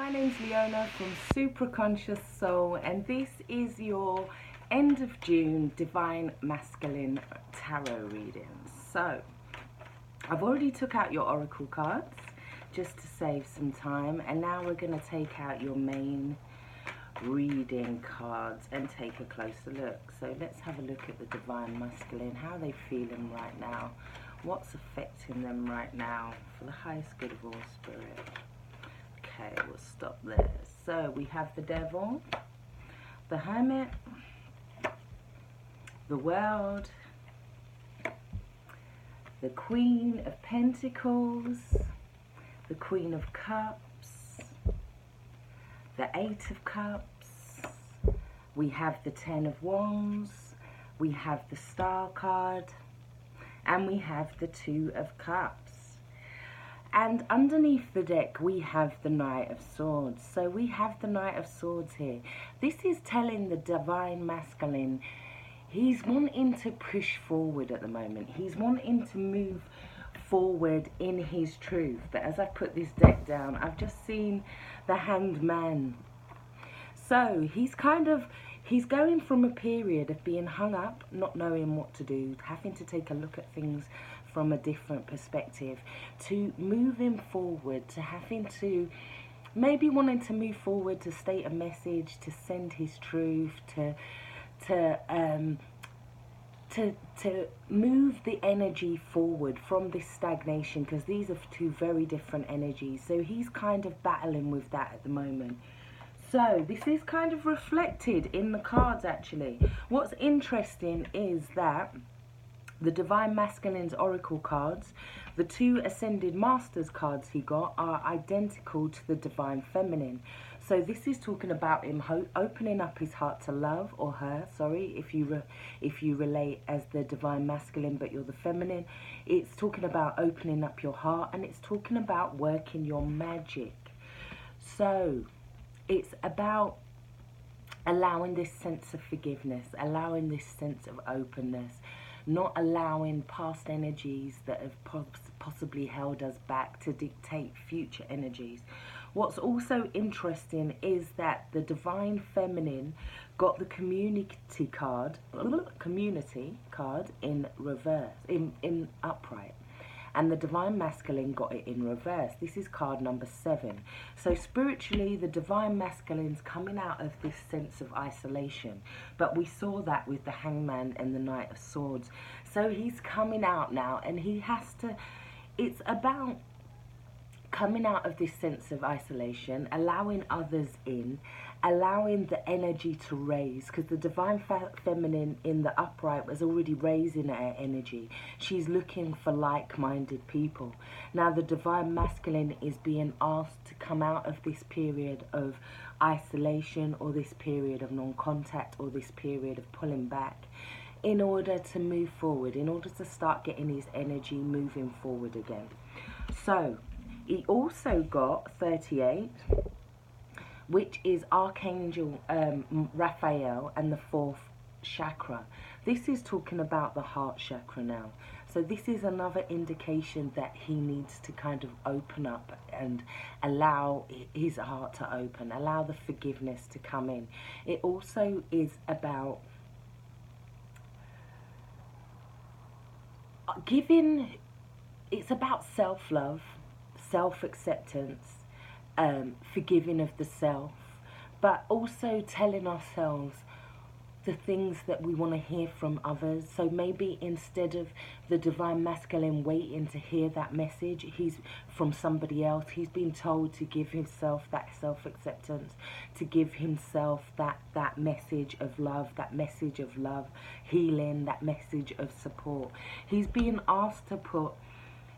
my name's Leona from Supra Conscioussoul, and this is your end of June Divine Masculine Tarot reading. So, I've already took out your oracle cards just to save some time, and now we're going to take out your main reading cards and take a closer look. So let's have a look at the Divine Masculine. How are they feeling right now? What's affecting them right now for the highest good of all spirit? Okay, we'll stop there. So we have the Devil, the Hermit, the World, the Queen of Pentacles, the Queen of Cups, the Eight of Cups, we have the Ten of Wands, we have the Star card, and we have the Two of Cups. And underneath the deck, we have the Knight of Swords. So we have the Knight of Swords here. This is telling the Divine Masculine, he's wanting to push forward at the moment. He's wanting to move forward in his truth. But as I put this deck down, I've just seen the Hanged Man. So he's going from a period of being hung up, not knowing what to do, having to take a look at things from a different perspective, to moving forward, to having to maybe wanting to move forward, to state a message, to send his truth, to move the energy forward from this stagnation, because these are two very different energies. So he's kind of battling with that at the moment. So this is kind of reflected in the cards actually. What's interesting is that the Divine Masculine's oracle cards, the two Ascended Masters cards he got, are identical to the Divine Feminine. So this is talking about him opening up his heart to love, or her, sorry, if you relate as the Divine Masculine but you're the Feminine. It's talking about opening up your heart, and it's talking about working your magic. So it's about allowing this sense of forgiveness, allowing this sense of openness, not allowing past energies that have possibly held us back to dictate future energies. What's also interesting is that the Divine Feminine got the community card in reverse, in upright. And the Divine Masculine got it in reverse. This is card number 7. So spiritually, the Divine Masculine's coming out of this sense of isolation. But we saw that with the Hangman and the Knight of Swords. So he's coming out now, and he has to, it's about coming out of this sense of isolation, allowing others in, allowing the energy to raise, because the Divine Feminine in the upright was already raising her energy. She's looking for like-minded people. Now the Divine Masculine is being asked to come out of this period of isolation, or this period of non-contact, or this period of pulling back, in order to move forward, in order to start getting his energy moving forward again. So he also got 38, which is Archangel Raphael and the 4th chakra. This is talking about the heart chakra now. So this is another indication that he needs to kind of open up and allow his heart to open, allow the forgiveness to come in. It also is about giving, it's about self-love, self-acceptance, forgiving of the self, but also telling ourselves the things that we want to hear from others. So maybe instead of the Divine Masculine waiting to hear that message, he's from somebody else, he's been told to give himself that self-acceptance, to give himself that message of love, healing, that message of support. He's being asked to put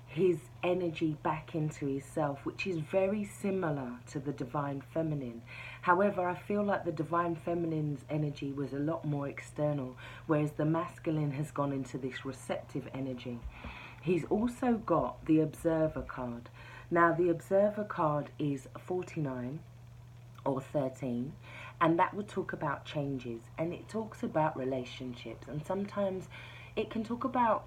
his energy back into himself, which is very similar to the Divine Feminine. However, I feel like the Divine Feminine's energy was a lot more external, whereas the Masculine has gone into this receptive energy. He's also got the Observer card. Now the Observer card is 49 or 13, and that would talk about changes, and it talks about relationships, and sometimes it can talk about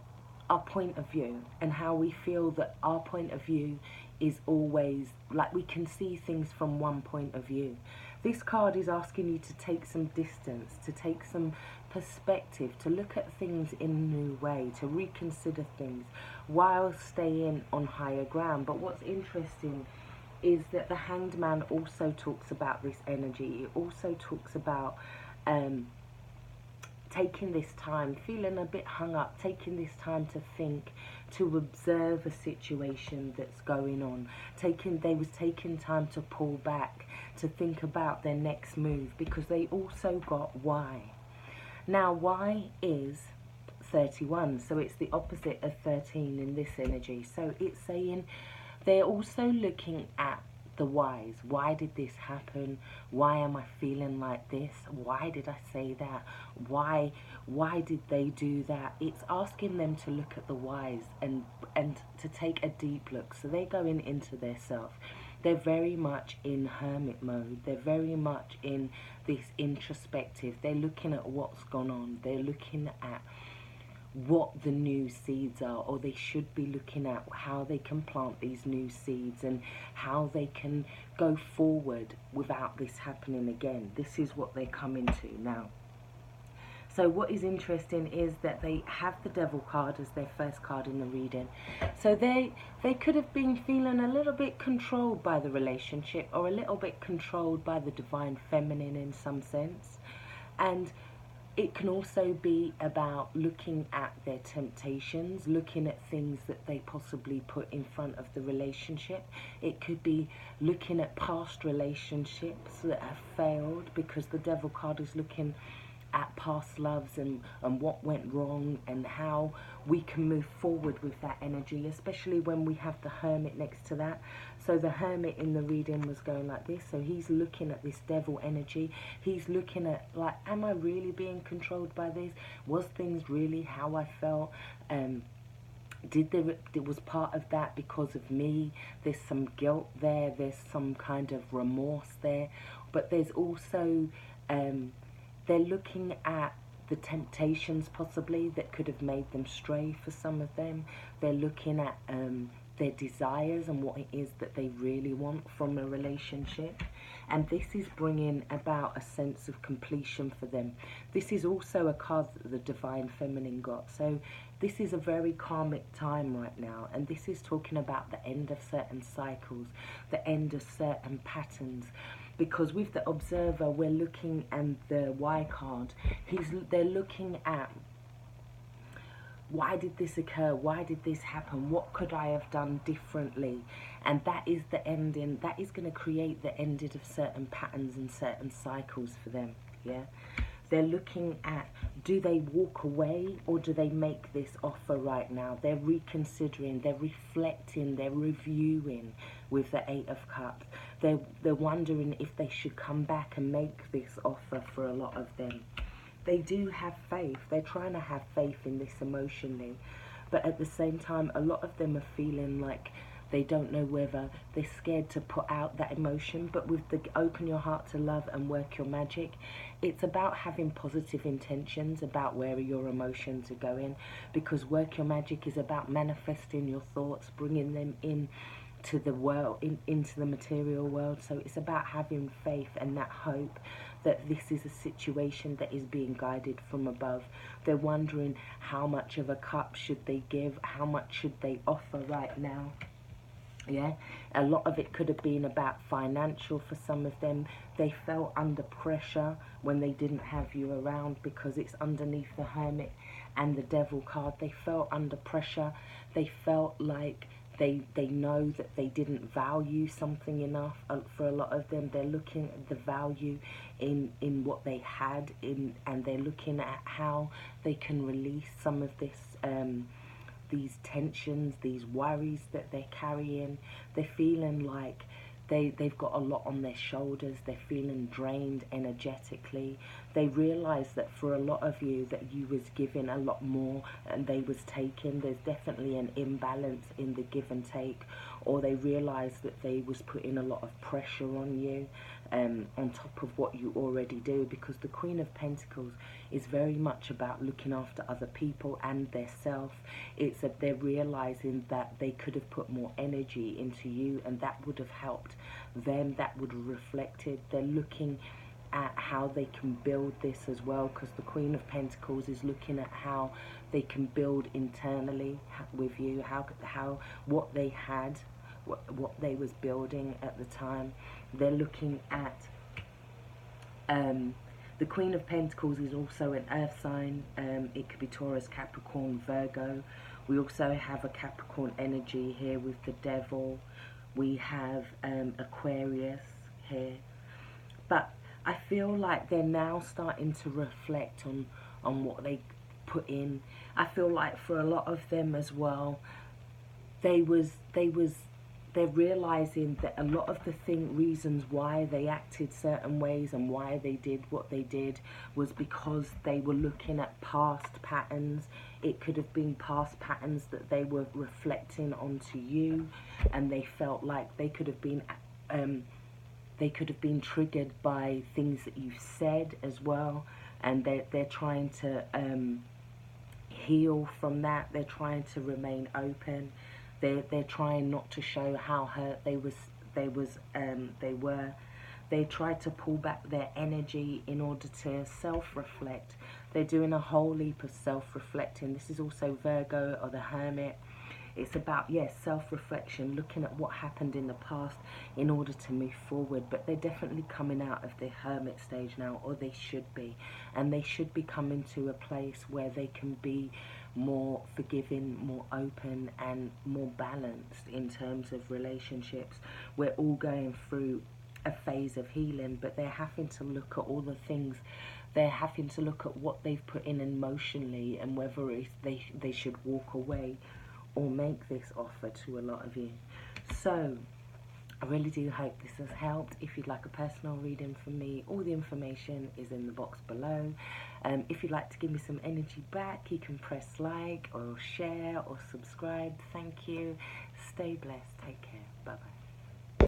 our point of view and how we feel that our point of view is always like we can see things from one point of view. This card is asking you to take some distance, to take some perspective, to look at things in a new way, to reconsider things while staying on higher ground. But what's interesting is that the Hanged Man also talks about this energy. It also talks about taking this time, feeling a bit hung up, taking this time to think, to observe a situation that's going on. They was taking time to pull back, to think about their next move, because they also got Y. Now Y is 31, so it's the opposite of 13 in this energy. So it's saying they're also looking at the whys. Why did this happen? Why am I feeling like this? Why did I say that? Why did they do that? It's asking them to look at the whys and to take a deep look. So they're going into their self. They're very much in hermit mode. They're very much in this introspective. They're looking at what's gone on. They're looking at what the new seeds are, or they should be looking at how they can plant these new seeds and how they can go forward without this happening again. This is what they're coming to now. So what is interesting is that they have the Devil card as their first card in the reading. So they could have been feeling a little bit controlled by the relationship, or a little bit controlled by the divine feminine in some sense. And it can also be about looking at their temptations, looking at things that they possibly put in front of the relationship. It could be looking at past relationships that have failed, because the Devil card is looking at past loves and what went wrong, and how we can move forward with that energy, especially when we have the Hermit next to that. So the Hermit in the reading was going like this. So he's looking at this Devil energy. He's looking at, like, am I really being controlled by this? Was things really how I felt? There was part of that because of me. There's some guilt there. There's some kind of remorse there. But there's also they're looking at the temptations possibly that could have made them stray for some of them. They're looking at their desires and what it is that they really want from a relationship. And this is bringing about a sense of completion for them. This is also a card that the Divine Feminine got. So this is a very karmic time right now. And this is talking about the end of certain cycles, the end of certain patterns. Because with the Observer, we're looking, and the Y card, they're looking at, why did this occur? Why did this happen? What could I have done differently? And that is the ending. That is going to create the ending of certain patterns and certain cycles for them. Yeah. They're looking at, do they walk away, or do they make this offer right now? They're reconsidering, they're reflecting, they're reviewing with the Eight of Cups. They're wondering if they should come back and make this offer for a lot of them. They do have faith. They're trying to have faith in this emotionally. But at the same time, a lot of them are feeling like they don't know whether they're scared to put out that emotion. But with the open your heart to love and work your magic, it's about having positive intentions about where your emotions are going. Because work your magic is about manifesting your thoughts, bringing them in to the world, into the material world. So it's about having faith and that hope that this is a situation that is being guided from above. They're wondering how much of a cup should they give, how much should they offer right now. Yeah, a lot of it could have been about financial for some of them. They felt under pressure when they didn't have you around, because it's underneath the Hermit and the Devil card. They felt under pressure. They felt like they know that they didn't value something enough. For a lot of them, they're looking at the value in what they had, and they're looking at how they can release some of this these tensions, these worries that they're carrying. They're feeling like they've got a lot on their shoulders. They're feeling drained energetically. They realise that for a lot of you, that you was giving a lot more and they was taking. There's definitely an imbalance in the give and take, or they realised that they was putting a lot of pressure on you, on top of what you already do, because the Queen of Pentacles is very much about looking after other people and their self. It's that they're realising that they could have put more energy into you, and that would have helped them, that would have reflected. They're looking at how they can build this as well, because the Queen of Pentacles is looking at how they can build internally with you, how what they had, what they was building at the time. They're looking at the Queen of Pentacles is also an earth sign. It could be Taurus, Capricorn, Virgo. We also have a Capricorn energy here with the Devil. We have Aquarius here. But I feel like they're now starting to reflect on what they put in. I feel like for a lot of them as well, they're realizing that a lot of the reasons why they acted certain ways and why they did what they did was because they were looking at past patterns. It could have been past patterns that they were reflecting onto you, and they felt like they could have been triggered by things that you've said as well, and they're trying to heal from that. They're trying to remain open. They're trying not to show how hurt they were. They tried to pull back their energy in order to self-reflect. They're doing a whole heap of self-reflecting. This is also Virgo or the Hermit. It's about, yes, self-reflection, looking at what happened in the past in order to move forward. But they're definitely coming out of the hermit stage now, or they should be. And they should be coming to a place where they can be more forgiving, more open, and more balanced in terms of relationships. We're all going through a phase of healing, but they're having to look at all the things. They're having to look at what they've put in emotionally, and whether they should walk away or make this offer to a lot of you. So I really do hope this has helped. If you'd like a personal reading from me, all the information is in the box below. If you'd like to give me some energy back, you can press like or share or subscribe. Thank you. Stay blessed. Take care. Bye bye.